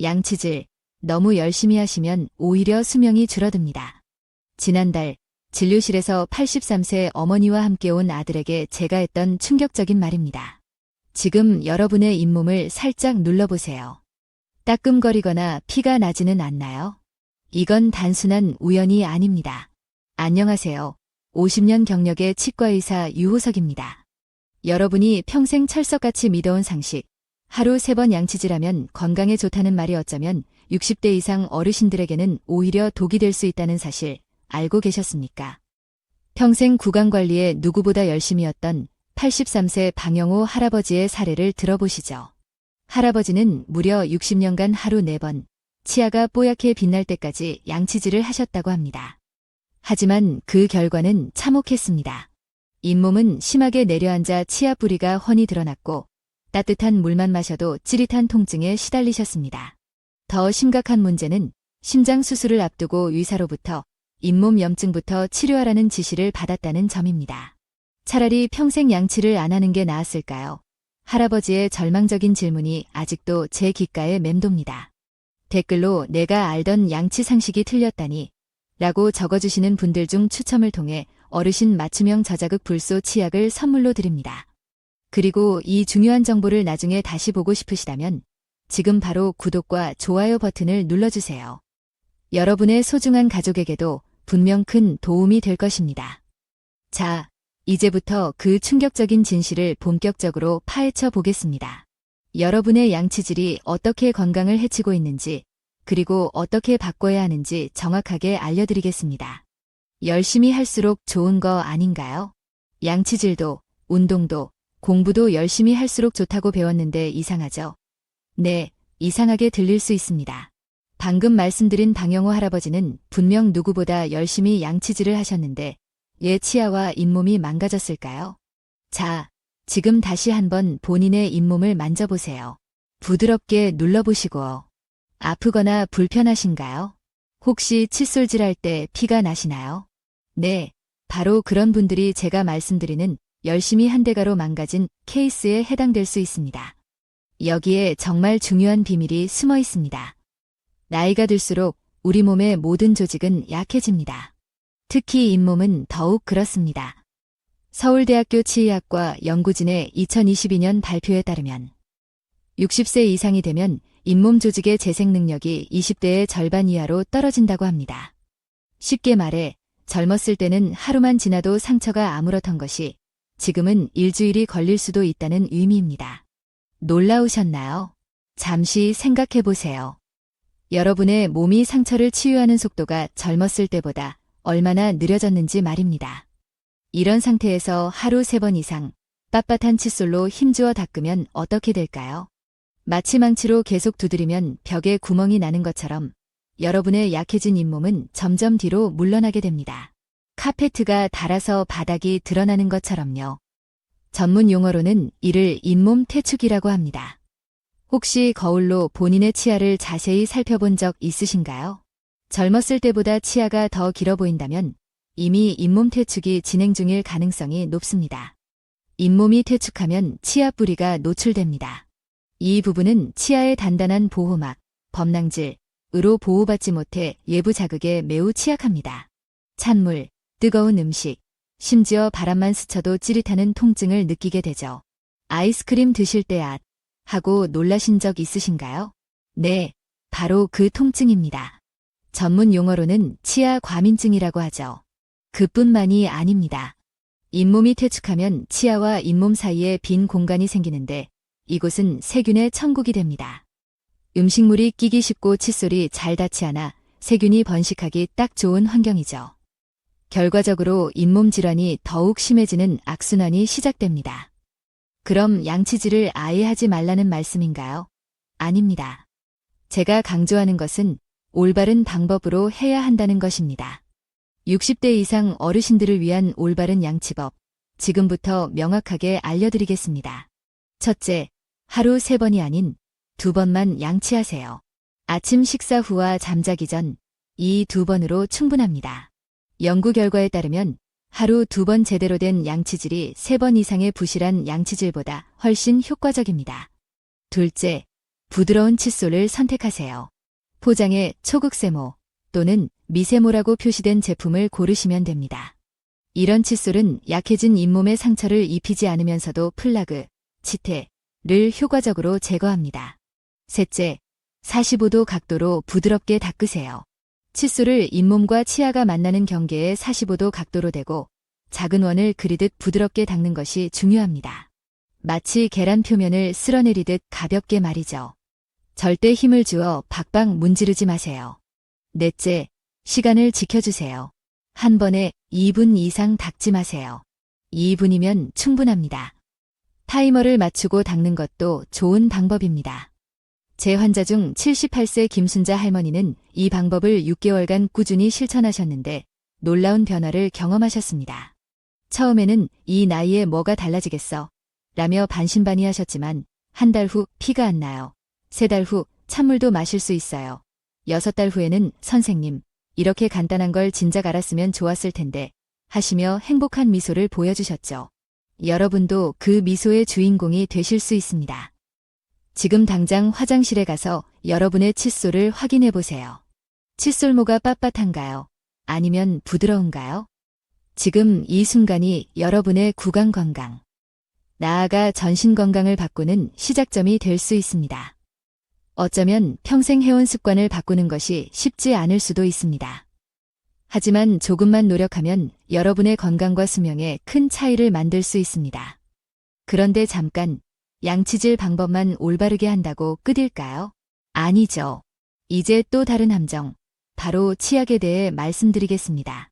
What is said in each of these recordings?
양치질, 너무 열심히 하시면 오히려 수명이 줄어듭니다. 지난달 진료실에서 83세 어머니와 함께 온 아들에게 제가 했던 충격적인 말입니다. 지금 여러분의 잇몸을 살짝 눌러보세요. 따끔거리거나 피가 나지는 않나요? 이건 단순한 우연이 아닙니다. 안녕하세요. 50년 경력의 치과의사 유호석입니다. 여러분이 평생 철석같이 믿어온 상식, 하루 3번 양치질하면 건강에 좋다는 말이 어쩌면 60대 이상 어르신들에게는 오히려 독이 될 수 있다는 사실 알고 계셨습니까? 평생 구강관리에 누구보다 열심히 했던 83세 방영호 할아버지의 사례를 들어보시죠. 할아버지는 무려 60년간 하루 4번, 치아가 뽀얗게 빛날 때까지 양치질을 하셨다고 합니다. 하지만 그 결과는 참혹했습니다. 잇몸은 심하게 내려앉아 치아 뿌리가 훤히 드러났고 따뜻한 물만 마셔도 찌릿한 통증에 시달리셨습니다. 더 심각한 문제는 심장 수술을 앞두고 의사로부터 잇몸 염증부터 치료하라는 지시를 받았다는 점입니다. 차라리 평생 양치를 안 하는 게 나았을까요? 할아버지의 절망적인 질문이 아직도 제 귓가에 맴돕니다. 댓글로 내가 알던 양치 상식이 틀렸다니 라고 적어주시는 분들 중 추첨을 통해 어르신 맞춤형 저자극 불소 치약을 선물로 드립니다. 그리고 이 중요한 정보를 나중에 다시 보고 싶으시다면 지금 바로 구독과 좋아요 버튼을 눌러주세요. 여러분의 소중한 가족에게도 분명 큰 도움이 될 것입니다. 자, 이제부터 그 충격적인 진실을 본격적으로 파헤쳐 보겠습니다. 여러분의 양치질이 어떻게 건강을 해치고 있는지, 그리고 어떻게 바꿔야 하는지 정확하게 알려드리겠습니다. 열심히 할수록 좋은 거 아닌가요? 양치질도, 운동도, 공부도 열심히 할수록 좋다고 배웠는데 이상하죠? 네, 이상하게 들릴 수 있습니다. 방금 말씀드린 방영호 할아버지는 분명 누구보다 열심히 양치질을 하셨는데 왜 치아와 잇몸이 망가졌을까요? 자, 지금 다시 한번 본인의 잇몸을 만져보세요. 부드럽게 눌러보시고. 아프거나 불편하신가요? 혹시 칫솔질할 때 피가 나시나요? 네, 바로 그런 분들이 제가 말씀드리는 열심히 한 대가로 망가진 케이스에 해당될 수 있습니다. 여기에 정말 중요한 비밀이 숨어 있습니다. 나이가 들수록 우리 몸의 모든 조직은 약해집니다. 특히 잇몸은 더욱 그렇습니다. 서울대학교 치의학과 연구진의 2022년 발표에 따르면 60세 이상이 되면 잇몸 조직의 재생 능력이 20대의 절반 이하로 떨어진다고 합니다. 쉽게 말해 젊었을 때는 하루만 지나도 상처가 아무렇던 것이 지금은 일주일이 걸릴 수도 있다는 의미입니다. 놀라우셨나요? 잠시 생각해 보세요. 여러분의 몸이 상처를 치유하는 속도가 젊었을 때보다 얼마나 느려졌는지 말입니다. 이런 상태에서 하루 3번 이상 빳빳한 칫솔로 힘주어 닦으면 어떻게 될까요? 마치 망치로 계속 두드리면 벽에 구멍이 나는 것처럼 여러분의 약해진 잇몸은 점점 뒤로 물러나게 됩니다. 카페트가 닳아서 바닥이 드러나는 것처럼요. 전문 용어로는 이를 잇몸 퇴축이라고 합니다. 혹시 거울로 본인의 치아를 자세히 살펴본 적 있으신가요? 젊었을 때보다 치아가 더 길어 보인다면 이미 잇몸 퇴축이 진행 중일 가능성이 높습니다. 잇몸이 퇴축하면 치아 뿌리가 노출됩니다. 이 부분은 치아의 단단한 보호막, 범낭질으로 보호받지 못해 외부 자극에 매우 취약합니다. 찬물, 뜨거운 음식, 심지어 바람만 스쳐도 찌릿하는 통증을 느끼게 되죠. 아이스크림 드실 때 하고 놀라신 적 있으신가요? 네, 바로 그 통증입니다. 전문 용어로는 치아 과민증이라고 하죠. 그뿐만이 아닙니다. 잇몸이 퇴축하면 치아와 잇몸 사이에 빈 공간이 생기는데 이곳은 세균의 천국이 됩니다. 음식물이 끼기 쉽고 칫솔이 잘 닿지 않아 세균이 번식하기 딱 좋은 환경이죠. 결과적으로 잇몸 질환이 더욱 심해지는 악순환이 시작됩니다. 그럼 양치질을 아예 하지 말라는 말씀인가요? 아닙니다. 제가 강조하는 것은 올바른 방법으로 해야 한다는 것입니다. 60대 이상 어르신들을 위한 올바른 양치법, 지금부터 명확하게 알려드리겠습니다. 첫째, 하루 3번이 아닌 2번만 양치하세요. 아침 식사 후와 잠자기 전 이 2번으로 충분합니다. 연구 결과에 따르면 하루 2번 제대로 된 양치질이 3번 이상의 부실한 양치질보다 훨씬 효과적입니다. 둘째, 부드러운 칫솔을 선택하세요. 포장에 초극세모 또는 미세모라고 표시된 제품을 고르시면 됩니다. 이런 칫솔은 약해진 잇몸에 상처를 입히지 않으면서도 플라그, 치태를 효과적으로 제거합니다. 셋째, 45도 각도로 부드럽게 닦으세요. 칫솔을 잇몸과 치아가 만나는 경계에 45도 각도로 대고 작은 원을 그리듯 부드럽게 닦는 것이 중요합니다. 마치 계란 표면을 쓸어내리듯 가볍게 말이죠. 절대 힘을 주어 박박 문지르지 마세요. 넷째, 시간을 지켜주세요. 한 번에 2분 이상 닦지 마세요. 2분이면 충분합니다. 타이머를 맞추고 닦는 것도 좋은 방법입니다. 제 환자 중 78세 김순자 할머니는 이 방법을 6개월간 꾸준히 실천하셨는데 놀라운 변화를 경험하셨습니다. 처음에는 이 나이에 뭐가 달라지겠어? 라며 반신반의하셨지만 한 달 후 피가 안 나요. 3달 후 찬물도 마실 수 있어요. 6달 후에는 선생님, 이렇게 간단한 걸 진작 알았으면 좋았을 텐데 하시며 행복한 미소를 보여주셨죠. 여러분도 그 미소의 주인공이 되실 수 있습니다. 지금 당장 화장실에 가서 여러분의 칫솔을 확인해 보세요. 칫솔모가 빳빳한가요? 아니면 부드러운가요? 지금 이 순간이 여러분의 구강 건강, 나아가 전신 건강을 바꾸는 시작점이 될 수 있습니다. 어쩌면 평생 해온 습관을 바꾸는 것이 쉽지 않을 수도 있습니다. 하지만 조금만 노력하면 여러분의 건강과 수명에 큰 차이를 만들 수 있습니다. 그런데 잠깐, 양치질 방법만 올바르게 한다고 끝일까요? 아니죠. 이제 또 다른 함정, 바로 치약에 대해 말씀드리겠습니다.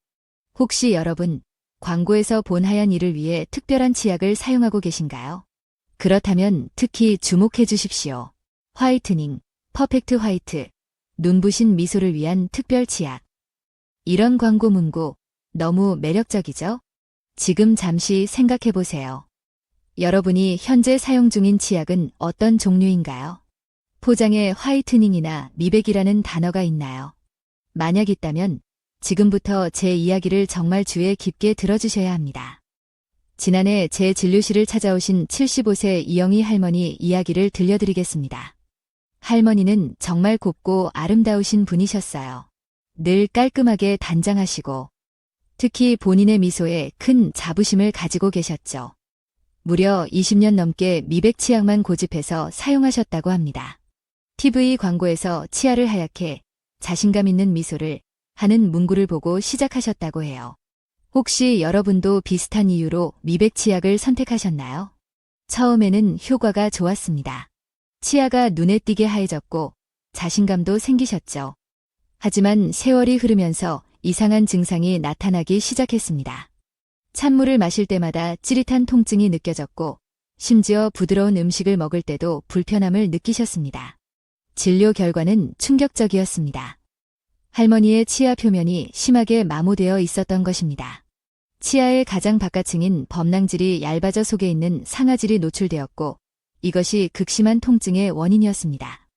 혹시 여러분, 광고에서 본 하얀 이를 위해 특별한 치약을 사용하고 계신가요? 그렇다면 특히 주목해 주십시오. 화이트닝, 퍼펙트 화이트, 눈부신 미소를 위한 특별 치약. 이런 광고 문구 너무 매력적이죠? 지금 잠시 생각해 보세요. 여러분이 현재 사용 중인 치약은 어떤 종류인가요? 포장에 화이트닝이나 미백이라는 단어가 있나요? 만약 있다면 지금부터 제 이야기를 정말 주의 깊게 들어주셔야 합니다. 지난해 제 진료실을 찾아오신 75세 이영희 할머니 이야기를 들려드리겠습니다. 할머니는 정말 곱고 아름다우신 분이셨어요. 늘 깔끔하게 단장하시고 특히 본인의 미소에 큰 자부심을 가지고 계셨죠. 무려 20년 넘게 미백 치약만 고집해서 사용하셨다고 합니다. TV 광고에서 치아를 하얗게 자신감 있는 미소를 하는 문구를 보고 시작하셨다고 해요. 혹시 여러분도 비슷한 이유로 미백 치약을 선택하셨나요? 처음에는 효과가 좋았습니다. 치아가 눈에 띄게 하얘졌고 자신감도 생기셨죠. 하지만 세월이 흐르면서 이상한 증상이 나타나기 시작했습니다. 찬물을 마실 때마다 찌릿한 통증이 느껴졌고 심지어 부드러운 음식을 먹을 때도 불편함을 느끼셨습니다. 진료 결과는 충격적이었습니다. 할머니의 치아 표면이 심하게 마모되어 있었던 것입니다. 치아의 가장 바깥층인 범낭질이 얇아져 속에 있는 상아질이 노출되었고 이것이 극심한 통증의 원인이었습니다.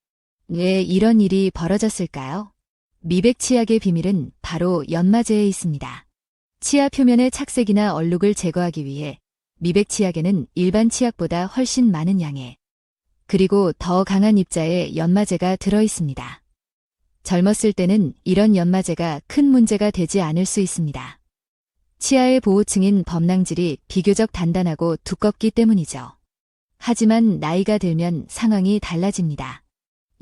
왜 이런 일이 벌어졌을까요? 미백 치약의 비밀은 바로 연마제에 있습니다. 치아 표면의 착색이나 얼룩을 제거하기 위해 미백 치약에는 일반 치약보다 훨씬 많은 양의 그리고 더 강한 입자의 연마제가 들어 있습니다. 젊었을 때는 이런 연마제가 큰 문제가 되지 않을 수 있습니다. 치아의 보호층인 범낭질이 비교적 단단하고 두껍기 때문이죠. 하지만 나이가 들면 상황이 달라집니다.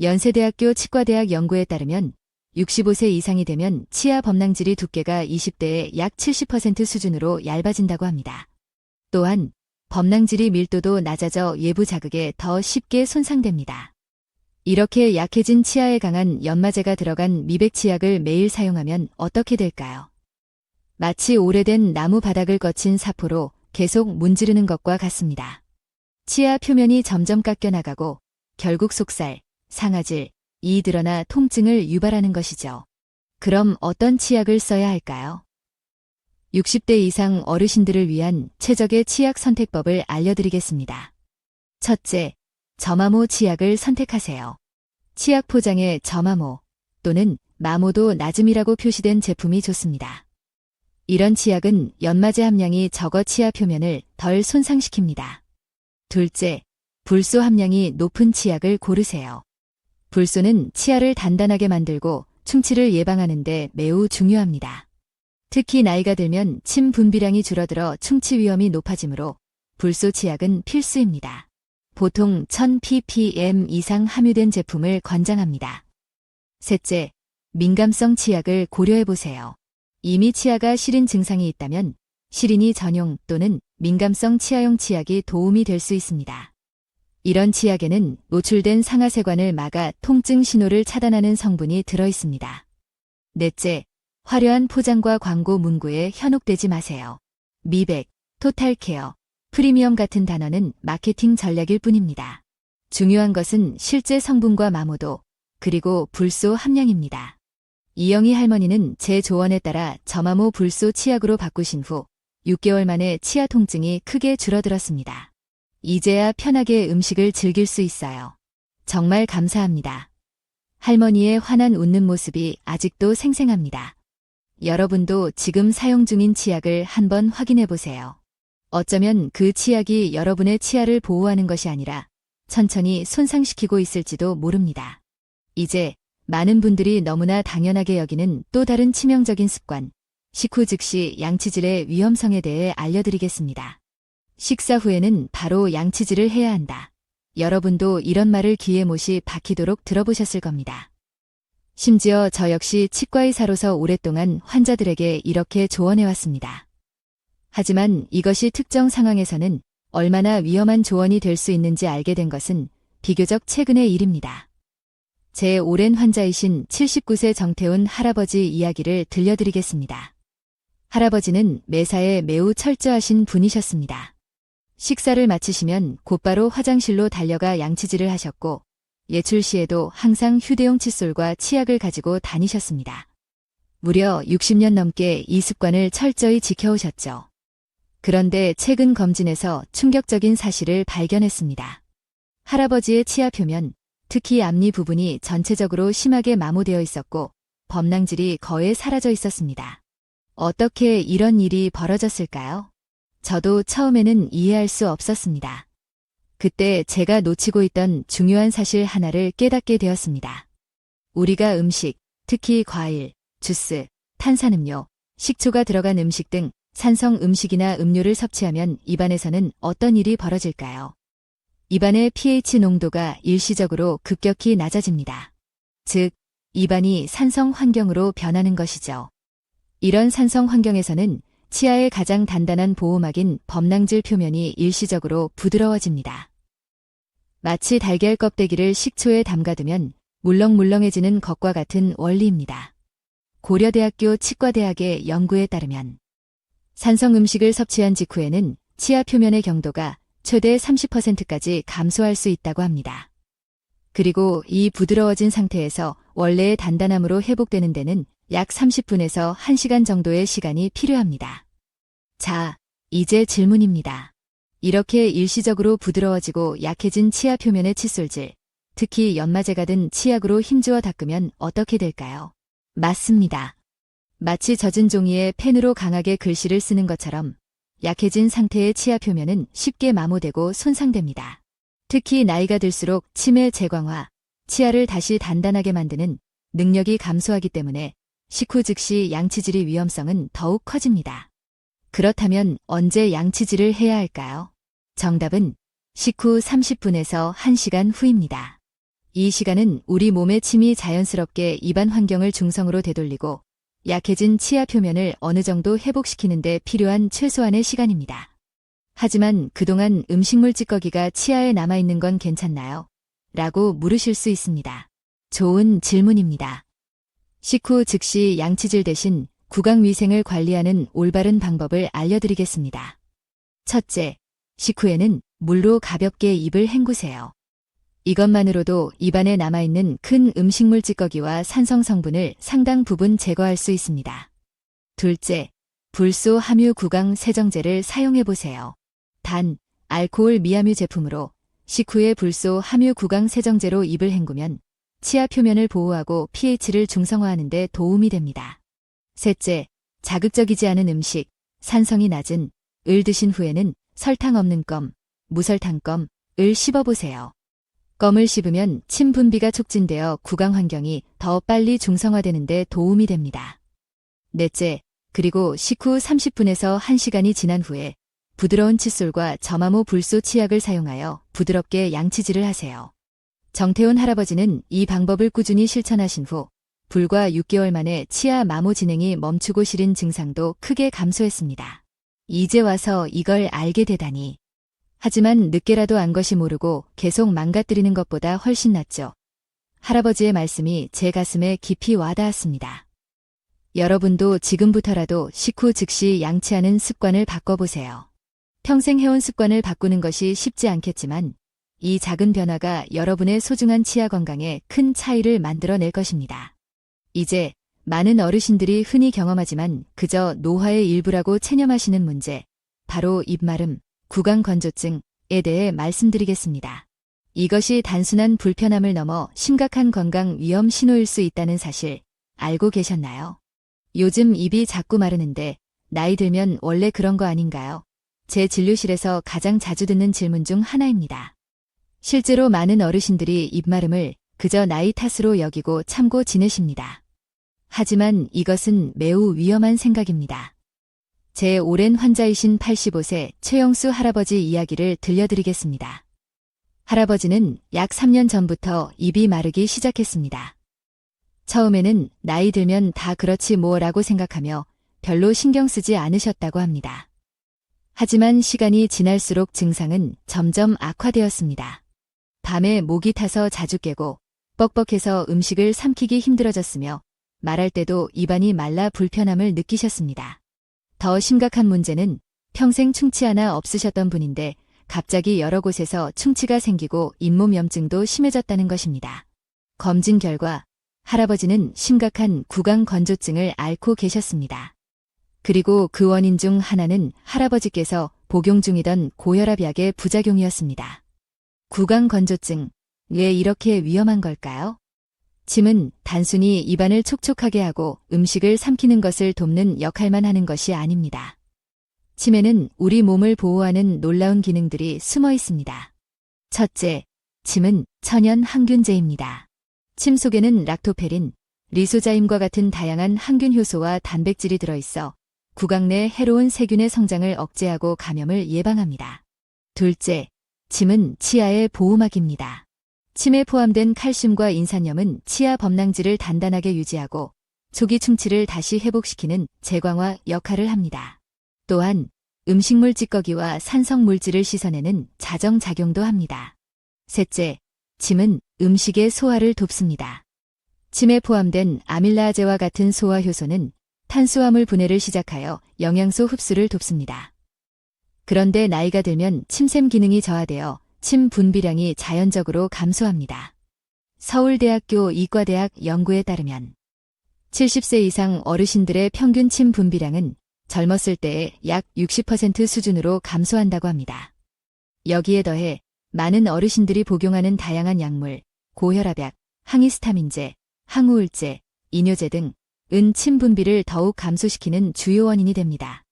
연세대학교 치과대학 연구에 따르면 65세 이상이 되면 치아 범낭질이 두께가 20대의 약 70% 수준으로 얇아진다고 합니다. 또한 범낭질이 밀도도 낮아져 외부 자극에 더 쉽게 손상됩니다. 이렇게 약해진 치아에 강한 연마제가 들어간 미백 치약을 매일 사용하면 어떻게 될까요? 마치 오래된 나무 바닥을 거친 사포로 계속 문지르는 것과 같습니다. 치아 표면이 점점 깎여나가고 결국 속살, 상아질, 이 드러나 통증을 유발하는 것이죠. 그럼 어떤 치약을 써야 할까요? 60대 이상 어르신들을 위한 최적의 치약 선택법을 알려드리겠습니다. 첫째, 저마모 치약을 선택하세요. 치약 포장에 저마모 또는 마모도 낮음이라고 표시된 제품이 좋습니다. 이런 치약은 연마제 함량이 적어 치아 표면을 덜 손상시킵니다. 둘째, 불소 함량이 높은 치약을 고르세요. 불소는 치아를 단단하게 만들고 충치를 예방하는 데 매우 중요합니다. 특히 나이가 들면 침 분비량이 줄어들어 충치 위험이 높아지므로 불소 치약은 필수입니다. 보통 1000ppm 이상 함유된 제품을 권장합니다. 셋째, 민감성 치약을 고려해보세요. 이미 치아가 시린 증상이 있다면 시린이 전용 또는 민감성 치아용 치약이 도움이 될 수 있습니다. 이런 치약에는 노출된 상하세관을 막아 통증 신호를 차단하는 성분이 들어있습니다. 넷째, 화려한 포장과 광고 문구에 현혹되지 마세요. 미백, 토탈케어, 프리미엄 같은 단어는 마케팅 전략일 뿐입니다. 중요한 것은 실제 성분과 마모도, 그리고 불소 함량입니다. 이영희 할머니는 제 조언에 따라 저마모 불소 치약으로 바꾸신 후 6개월 만에 치아 통증이 크게 줄어들었습니다. 이제야 편하게 음식을 즐길 수 있어요. 정말 감사합니다. 할머니의 환한 웃는 모습이 아직도 생생합니다. 여러분도 지금 사용 중인 치약을 한번 확인해 보세요. 어쩌면 그 치약이 여러분의 치아를 보호하는 것이 아니라 천천히 손상시키고 있을지도 모릅니다. 이제 많은 분들이 너무나 당연하게 여기는 또 다른 치명적인 습관, 식후 즉시 양치질의 위험성에 대해 알려드리겠습니다. 식사 후에는 바로 양치질을 해야 한다. 여러분도 이런 말을 귀에 못이 박히도록 들어보셨을 겁니다. 심지어 저 역시 치과의사로서 오랫동안 환자들에게 이렇게 조언해왔습니다. 하지만 이것이 특정 상황에서는 얼마나 위험한 조언이 될 수 있는지 알게 된 것은 비교적 최근의 일입니다. 제 오랜 환자이신 79세 정태훈 할아버지 이야기를 들려드리겠습니다. 할아버지는 매사에 매우 철저하신 분이셨습니다. 식사를 마치시면 곧바로 화장실로 달려가 양치질을 하셨고 예출 시에도 항상 휴대용 칫솔과 치약을 가지고 다니셨습니다. 무려 60년 넘게 이 습관을 철저히 지켜오셨죠. 그런데 최근 검진에서 충격적인 사실을 발견했습니다. 할아버지의 치아 표면, 특히 앞니 부분이 전체적으로 심하게 마모되어 있었고 범랑질이 거의 사라져 있었습니다. 어떻게 이런 일이 벌어졌을까요? 저도 처음에는 이해할 수 없었습니다. 그때 제가 놓치고 있던 중요한 사실 하나를 깨닫게 되었습니다. 우리가 음식, 특히 과일, 주스, 탄산음료, 식초가 들어간 음식 등 산성 음식이나 음료를 섭취하면 입안에서는 어떤 일이 벌어질까요? 입안의 pH 농도가 일시적으로 급격히 낮아집니다. 즉, 입안이 산성 환경으로 변하는 것이죠. 이런 산성 환경에서는 치아의 가장 단단한 보호막인 범랑질 표면이 일시적으로 부드러워집니다. 마치 달걀 껍데기를 식초에 담가두면 물렁물렁해지는 것과 같은 원리입니다. 고려대학교 치과대학의 연구에 따르면 산성 음식을 섭취한 직후에는 치아 표면의 경도가 최대 30%까지 감소할 수 있다고 합니다. 그리고 이 부드러워진 상태에서 원래의 단단함으로 회복되는 데는 약 30분에서 1시간 정도의 시간이 필요합니다. 자, 이제 질문입니다. 이렇게 일시적으로 부드러워지고 약해진 치아 표면의 칫솔질, 특히 연마제가 든 치약으로 힘주어 닦으면 어떻게 될까요? 맞습니다. 마치 젖은 종이에 펜으로 강하게 글씨를 쓰는 것처럼 약해진 상태의 치아 표면은 쉽게 마모되고 손상됩니다. 특히 나이가 들수록 치매 재광화, 치아를 다시 단단하게 만드는 능력이 감소하기 때문에 식후 즉시 양치질의 위험성은 더욱 커집니다. 그렇다면 언제 양치질을 해야 할까요? 정답은 식후 30분에서 1시간 후입니다. 이 시간은 우리 몸의 침이 자연스럽게 입안 환경을 중성으로 되돌리고 약해진 치아 표면을 어느 정도 회복시키는 데 필요한 최소한의 시간입니다. 하지만 그동안 음식물 찌꺼기가 치아에 남아있는 건 괜찮나요? 라고 물으실 수 있습니다. 좋은 질문입니다. 식후 즉시 양치질 대신 구강위생을 관리하는 올바른 방법을 알려드리겠습니다. 첫째, 식후에는 물로 가볍게 입을 헹구세요. 이것만으로도 입안에 남아있는 큰 음식물 찌꺼기와 산성 성분을 상당 부분 제거할 수 있습니다. 둘째, 불소 함유 구강 세정제를 사용해보세요. 단, 알코올 미함유 제품으로 식후에 불소 함유 구강 세정제로 입을 헹구면 치아 표면을 보호하고 pH를 중성화하는 데 도움이 됩니다. 셋째, 자극적이지 않은 음식, 산성이 낮은 을 드신 후에는 설탕 없는 껌, 무설탕 껌을 씹어보세요. 껌을 씹으면 침 분비가 촉진되어 구강 환경이 더 빨리 중성화되는 데 도움이 됩니다. 넷째, 그리고 식후 30분에서 1시간이 지난 후에 부드러운 칫솔과 저마모 불소 치약을 사용하여 부드럽게 양치질을 하세요. 정태훈 할아버지는 이 방법을 꾸준히 실천하신 후 불과 6개월 만에 치아 마모 진행이 멈추고 시린 증상도 크게 감소했습니다. 이제 와서 이걸 알게 되다니. 하지만 늦게라도 안 것이 모르고 계속 망가뜨리는 것보다 훨씬 낫죠. 할아버지의 말씀이 제 가슴에 깊이 와닿았습니다. 여러분도 지금부터라도 식후 즉시 양치하는 습관을 바꿔보세요. 평생 해온 습관을 바꾸는 것이 쉽지 않겠지만 이 작은 변화가 여러분의 소중한 치아 건강에 큰 차이를 만들어낼 것입니다. 이제 많은 어르신들이 흔히 경험하지만 그저 노화의 일부라고 체념하시는 문제, 바로 입마름, 구강 건조증에 대해 말씀드리겠습니다. 이것이 단순한 불편함을 넘어 심각한 건강 위험 신호일 수 있다는 사실 알고 계셨나요? 요즘 입이 자꾸 마르는데 나이 들면 원래 그런 거 아닌가요? 제 진료실에서 가장 자주 듣는 질문 중 하나입니다. 실제로 많은 어르신들이 입마름을 그저 나이 탓으로 여기고 참고 지내십니다. 하지만 이것은 매우 위험한 생각입니다. 제 오랜 환자이신 85세 최영수 할아버지 이야기를 들려드리겠습니다. 할아버지는 약 3년 전부터 입이 마르기 시작했습니다. 처음에는 나이 들면 다 그렇지 뭐라고 생각하며 별로 신경 쓰지 않으셨다고 합니다. 하지만 시간이 지날수록 증상은 점점 악화되었습니다. 밤에 목이 타서 자주 깨고 뻑뻑해서 음식을 삼키기 힘들어졌으며 말할 때도 입안이 말라 불편함을 느끼셨습니다. 더 심각한 문제는 평생 충치 하나 없으셨던 분인데 갑자기 여러 곳에서 충치가 생기고 잇몸염증도 심해졌다는 것입니다. 검진 결과 할아버지는 심각한 구강 건조증을 앓고 계셨습니다. 그리고 그 원인 중 하나는 할아버지께서 복용 중이던 고혈압 약의 부작용이었습니다. 구강 건조증, 왜 이렇게 위험한 걸까요? 침은 단순히 입안을 촉촉하게 하고 음식을 삼키는 것을 돕는 역할만 하는 것이 아닙니다. 침에는 우리 몸을 보호하는 놀라운 기능들이 숨어 있습니다. 첫째, 침은 천연 항균제입니다. 침 속에는 락토페린, 리소자임과 같은 다양한 항균 효소와 단백질이 들어있어 구강 내 해로운 세균의 성장을 억제하고 감염을 예방합니다. 둘째, 침은 치아의 보호막입니다. 침에 포함된 칼슘과 인산염은 치아 범랑지를 단단하게 유지하고 초기 충치를 다시 회복시키는 제광화 역할을 합니다. 또한 음식물 찌꺼기와 산성 물질을 씻어내는 자정작용도 합니다. 셋째, 침은 음식의 소화를 돕습니다. 침에 포함된 아밀라아제와 같은 소화 효소는 탄수화물 분해를 시작하여 영양소 흡수를 돕습니다. 그런데 나이가 들면 침샘 기능이 저하되어 침 분비량이 자연적으로 감소합니다. 서울대학교 이과대학 연구에 따르면 70세 이상 어르신들의 평균 침 분비량은 젊었을 때의 약 60% 수준으로 감소한다고 합니다. 여기에 더해 많은 어르신들이 복용하는 다양한 약물, 고혈압약, 항히스타민제, 항우울제, 이뇨제 등은 침 분비를 더욱 감소시키는 주요 원인이 됩니다.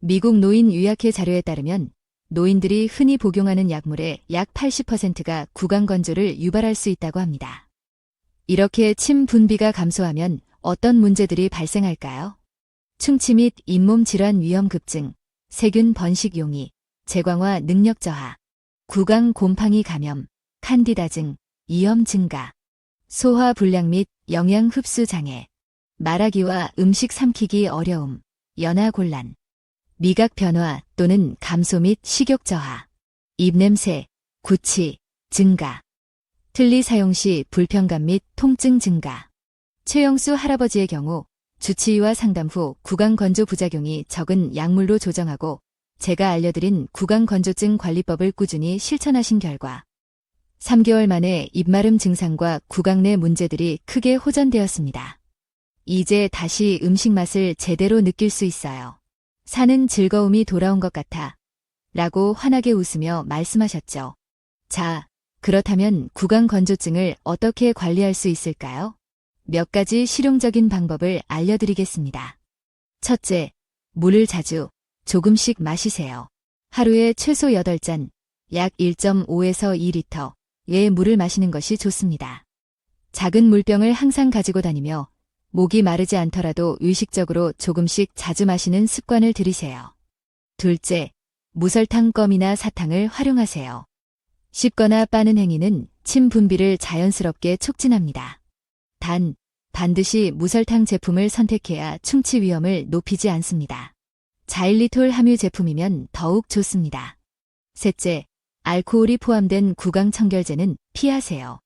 미국 노인의학회 자료에 따르면 노인들이 흔히 복용하는 약물의 약 80%가 구강 건조를 유발할 수 있다고 합니다. 이렇게 침 분비가 감소하면 어떤 문제들이 발생할까요? 충치 및 잇몸 질환 위험 급증, 세균 번식 용이, 제광화 능력 저하, 구강 곰팡이 감염, 칸디다증, 이염 증가, 소화 불량 및 영양 흡수 장애, 말하기와 음식 삼키기 어려움, 연하 곤란, 미각 변화 또는 감소 및 식욕 저하, 입냄새, 구취, 증가, 틀니 사용 시 불편감 및 통증 증가. 최영수 할아버지의 경우 주치의와 상담 후 구강 건조 부작용이 적은 약물로 조정하고 제가 알려드린 구강 건조증 관리법을 꾸준히 실천하신 결과 3개월 만에 입마름 증상과 구강 내 문제들이 크게 호전되었습니다. 이제 다시 음식 맛을 제대로 느낄 수 있어요. 사는 즐거움이 돌아온 것 같아 라고 환하게 웃으며 말씀하셨죠. 자, 그렇다면 구강 건조증을 어떻게 관리할 수 있을까요? 몇 가지 실용적인 방법을 알려드리겠습니다. 첫째, 물을 자주, 조금씩 마시세요. 하루에 최소 8잔, 약 1.5에서 2리터, 물을 마시는 것이 좋습니다. 작은 물병을 항상 가지고 다니며 목이 마르지 않더라도 의식적으로 조금씩 자주 마시는 습관을 들이세요. 둘째, 무설탕 껌이나 사탕을 활용하세요. 씹거나 빠는 행위는 침 분비를 자연스럽게 촉진합니다. 단, 반드시 무설탕 제품을 선택해야 충치 위험을 높이지 않습니다. 자일리톨 함유 제품이면 더욱 좋습니다. 셋째, 알코올이 포함된 구강청결제는 피하세요.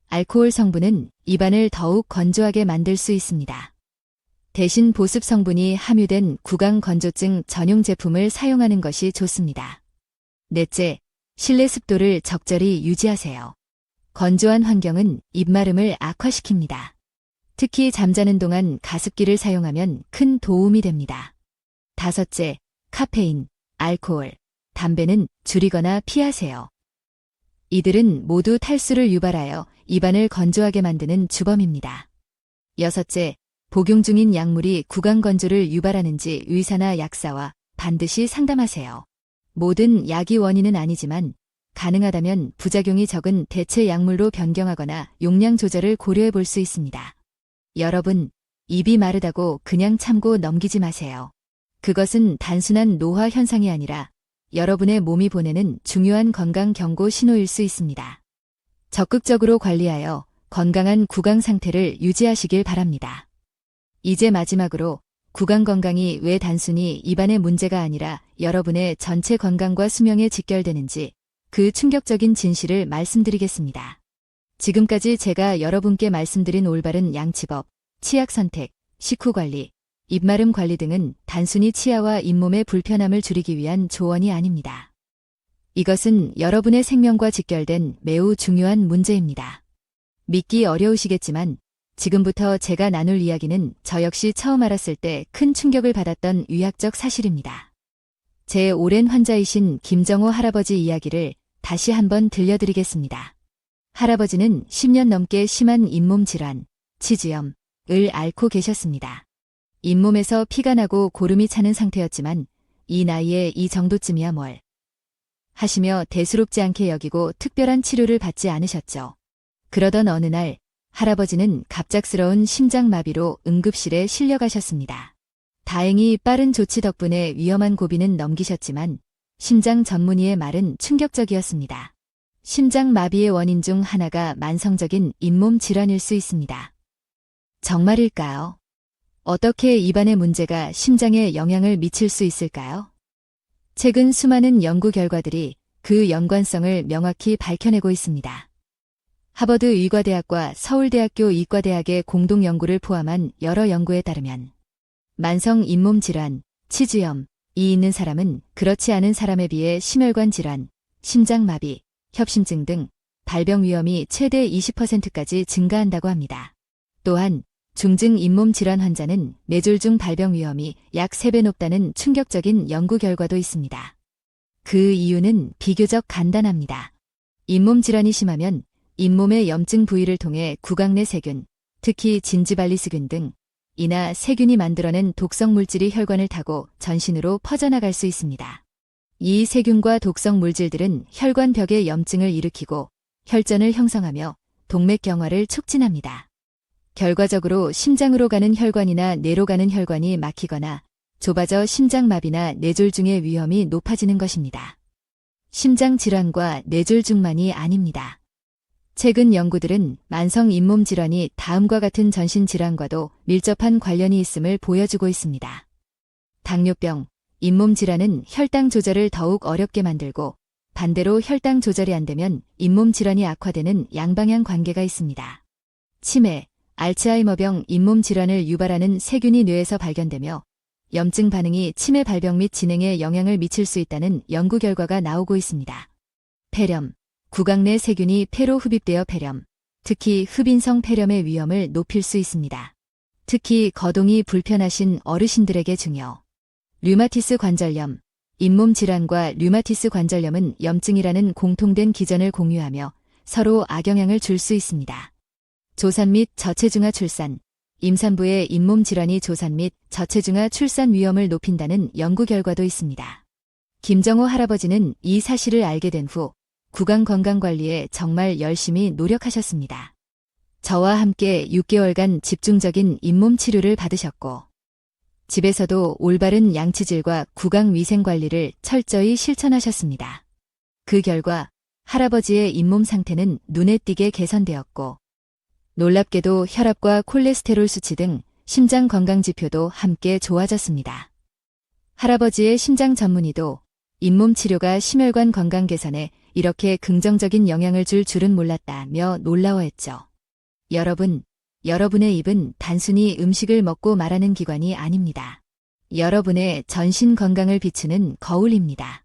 알코올 성분은 입안을 더욱 건조하게 만들 수 있습니다. 대신 보습 성분이 함유된 구강건조증 전용 제품을 사용하는 것이 좋습니다. 넷째, 실내 습도를 적절히 유지하세요. 건조한 환경은 입마름을 악화시킵니다. 특히 잠자는 동안 가습기를 사용하면 큰 도움이 됩니다. 다섯째, 카페인, 알코올, 담배는 줄이거나 피하세요. 이들은 모두 탈수를 유발하여 입안을 건조하게 만드는 주범입니다. 여섯째, 복용 중인 약물이 구강 건조를 유발하는지 의사나 약사와 반드시 상담하세요. 모든 약이 원인은 아니지만 가능하다면 부작용이 적은 대체 약물로 변경하거나 용량 조절을 고려해 볼 수 있습니다. 여러분, 입이 마르다고 그냥 참고 넘기지 마세요. 그것은 단순한 노화 현상이 아니라 여러분의 몸이 보내는 중요한 건강 경고 신호일 수 있습니다. 적극적으로 관리하여 건강한 구강 상태를 유지하시길 바랍니다. 이제 마지막으로 구강 건강이 왜 단순히 입안의 문제가 아니라 여러분의 전체 건강과 수명에 직결되는지 그 충격적인 진실을 말씀드리겠습니다. 지금까지 제가 여러분께 말씀드린 올바른 양치법, 치약 선택, 식후 관리, 입마름 관리 등은 단순히 치아와 잇몸의 불편함을 줄이기 위한 조언이 아닙니다. 이것은 여러분의 생명과 직결된 매우 중요한 문제입니다. 믿기 어려우시겠지만 지금부터 제가 나눌 이야기는 저 역시 처음 알았을 때 큰 충격을 받았던 의학적 사실입니다. 제 오랜 환자이신 김정호 할아버지 이야기를 다시 한번 들려드리겠습니다. 할아버지는 10년 넘게 심한 잇몸 질환, 치주염을 앓고 계셨습니다. 잇몸에서 피가 나고 고름이 차는 상태였지만 이 나이에 이 정도쯤이야 뭘 하시며 대수롭지 않게 여기고 특별한 치료를 받지 않으셨죠. 그러던 어느 날 할아버지는 갑작스러운 심장마비로 응급실에 실려가셨습니다. 다행히 빠른 조치 덕분에 위험한 고비는 넘기셨지만 심장 전문의의 말은 충격적이었습니다. 심장마비의 원인 중 하나가 만성적인 잇몸 질환일 수 있습니다. 정말일까요? 어떻게 입안의 문제가 심장에 영향을 미칠 수 있을까요? 최근 수많은 연구 결과들이 그 연관성을 명확히 밝혀내고 있습니다. 하버드 의과대학과 서울대학교 의과대학의 공동 연구를 포함한 여러 연구에 따르면 만성 잇몸 질환, 치주염이 있는 사람은 그렇지 않은 사람에 비해 심혈관 질환, 심장마비, 협심증 등 발병 위험이 최대 20%까지 증가한다고 합니다. 또한 중증 잇몸 질환 환자는 뇌졸중 발병 위험이 약 3배 높다는 충격적인 연구 결과도 있습니다. 그 이유는 비교적 간단합니다. 잇몸 질환이 심하면 잇몸의 염증 부위를 통해 구강 내 세균, 특히 진지발리스균 등 이나 세균이 만들어낸 독성 물질이 혈관을 타고 전신으로 퍼져나갈 수 있습니다. 이 세균과 독성 물질들은 혈관 벽에 염증을 일으키고 혈전을 형성하며 동맥경화를 촉진합니다. 결과적으로 심장으로 가는 혈관이나 뇌로 가는 혈관이 막히거나 좁아져 심장마비나 뇌졸중의 위험이 높아지는 것입니다. 심장질환과 뇌졸중만이 아닙니다. 최근 연구들은 만성 잇몸 질환이 다음과 같은 전신질환과도 밀접한 관련이 있음을 보여주고 있습니다. 당뇨병, 잇몸 질환은 혈당 조절을 더욱 어렵게 만들고 반대로 혈당 조절이 안 되면 잇몸 질환이 악화되는 양방향 관계가 있습니다. 치매, 알츠하이머병 잇몸 질환을 유발하는 세균이 뇌에서 발견되며 염증 반응이 치매 발병 및 진행에 영향을 미칠 수 있다는 연구 결과가 나오고 있습니다. 폐렴, 구강 내 세균이 폐로 흡입되어 폐렴, 특히 흡인성 폐렴의 위험을 높일 수 있습니다. 특히 거동이 불편하신 어르신들에게 중요. 류마티스 관절염, 잇몸 질환과 류마티스 관절염은 염증이라는 공통된 기전을 공유하며 서로 악영향을 줄 수 있습니다. 조산 및 저체중아 출산, 임산부의 잇몸 질환이 조산 및 저체중아 출산 위험을 높인다는 연구 결과도 있습니다. 김정호 할아버지는 이 사실을 알게 된 후 구강 건강관리에 정말 열심히 노력하셨습니다. 저와 함께 6개월간 집중적인 잇몸 치료를 받으셨고, 집에서도 올바른 양치질과 구강 위생 관리를 철저히 실천하셨습니다. 그 결과 할아버지의 잇몸 상태는 눈에 띄게 개선되었고, 놀랍게도 혈압과 콜레스테롤 수치 등 심장 건강 지표도 함께 좋아졌습니다. 할아버지의 심장 전문의도 잇몸 치료가 심혈관 건강 개선에 이렇게 긍정적인 영향을 줄 줄은 몰랐다며 놀라워했죠. 여러분, 여러분의 입은 단순히 음식을 먹고 말하는 기관이 아닙니다. 여러분의 전신 건강을 비추는 거울입니다.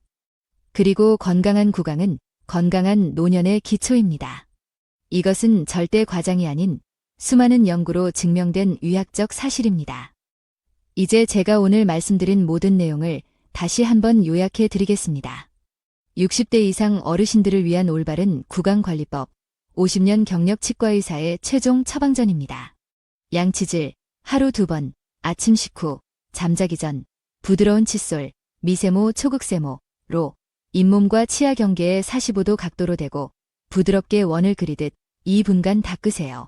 그리고 건강한 구강은 건강한 노년의 기초입니다. 이것은 절대 과장이 아닌 수많은 연구로 증명된 의학적 사실입니다. 이제 제가 오늘 말씀드린 모든 내용을 다시 한번 요약해 드리겠습니다. 60대 이상 어르신들을 위한 올바른 구강관리법, 50년 경력 치과의사의 최종 처방전입니다. 양치질, 하루 2번, 아침 식후, 잠자기 전, 부드러운 칫솔, 미세모 초극세모로 잇몸과 치아 경계에 45도 각도로 대고 부드럽게 원을 그리듯 2분간 닦으세요.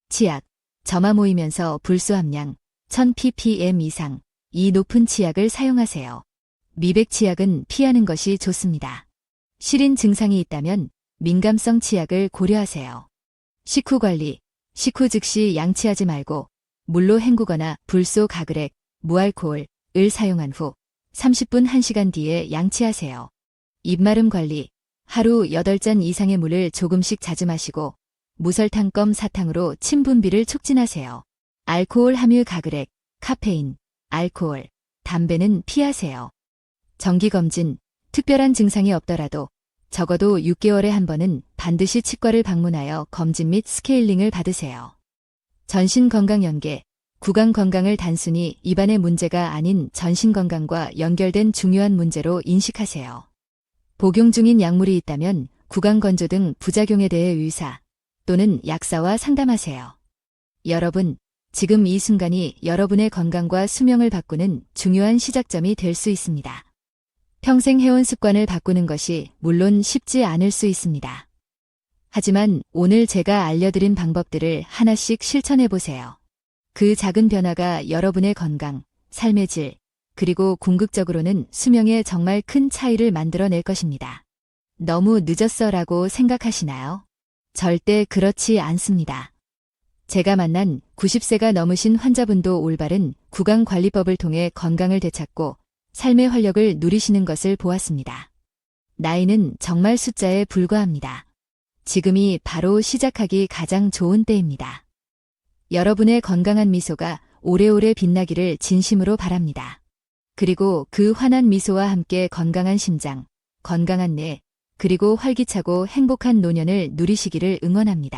치약, 점화 모이면서 불소 함량 1000ppm 이상, 이 높은 치약을 사용하세요. 미백 치약은 피하는 것이 좋습니다. 시린 증상이 있다면 민감성 치약을 고려하세요. 식후 관리, 식후 즉시 양치하지 말고 물로 헹구거나 불소 가글액, 무알코올을 사용한 후 30분 1시간 뒤에 양치하세요. 입마름 관리, 하루 8잔 이상의 물을 조금씩 자주 마시고 무설탕 껌 사탕으로 침 분비를 촉진하세요. 알코올 함유 가글액, 카페인, 알코올, 담배는 피하세요. 정기검진, 특별한 증상이 없더라도 적어도 6개월에 한 번은 반드시 치과를 방문하여 검진 및 스케일링을 받으세요. 전신건강연계, 구강 건강을 단순히 입안의 문제가 아닌 전신건강과 연결된 중요한 문제로 인식하세요. 복용 중인 약물이 있다면 구강건조 등 부작용에 대해 의사 또는 약사와 상담하세요. 여러분, 지금 이 순간이 여러분의 건강과 수명을 바꾸는 중요한 시작점이 될 수 있습니다. 평생 해온 습관을 바꾸는 것이 물론 쉽지 않을 수 있습니다. 하지만 오늘 제가 알려드린 방법들을 하나씩 실천해보세요. 그 작은 변화가 여러분의 건강, 삶의 질, 그리고 궁극적으로는 수명에 정말 큰 차이를 만들어낼 것입니다. 너무 늦었어라고 생각하시나요? 절대 그렇지 않습니다. 제가 만난 90세가 넘으신 환자분도 올바른 구강관리법을 통해 건강을 되찾고 삶의 활력을 누리시는 것을 보았습니다. 나이는 정말 숫자에 불과합니다. 지금이 바로 시작하기 가장 좋은 때입니다. 여러분의 건강한 미소가 오래오래 빛나기를 진심으로 바랍니다. 그리고 그 환한 미소와 함께 건강한 심장, 건강한 뇌, 그리고 활기차고 행복한 노년을 누리시기를 응원합니다.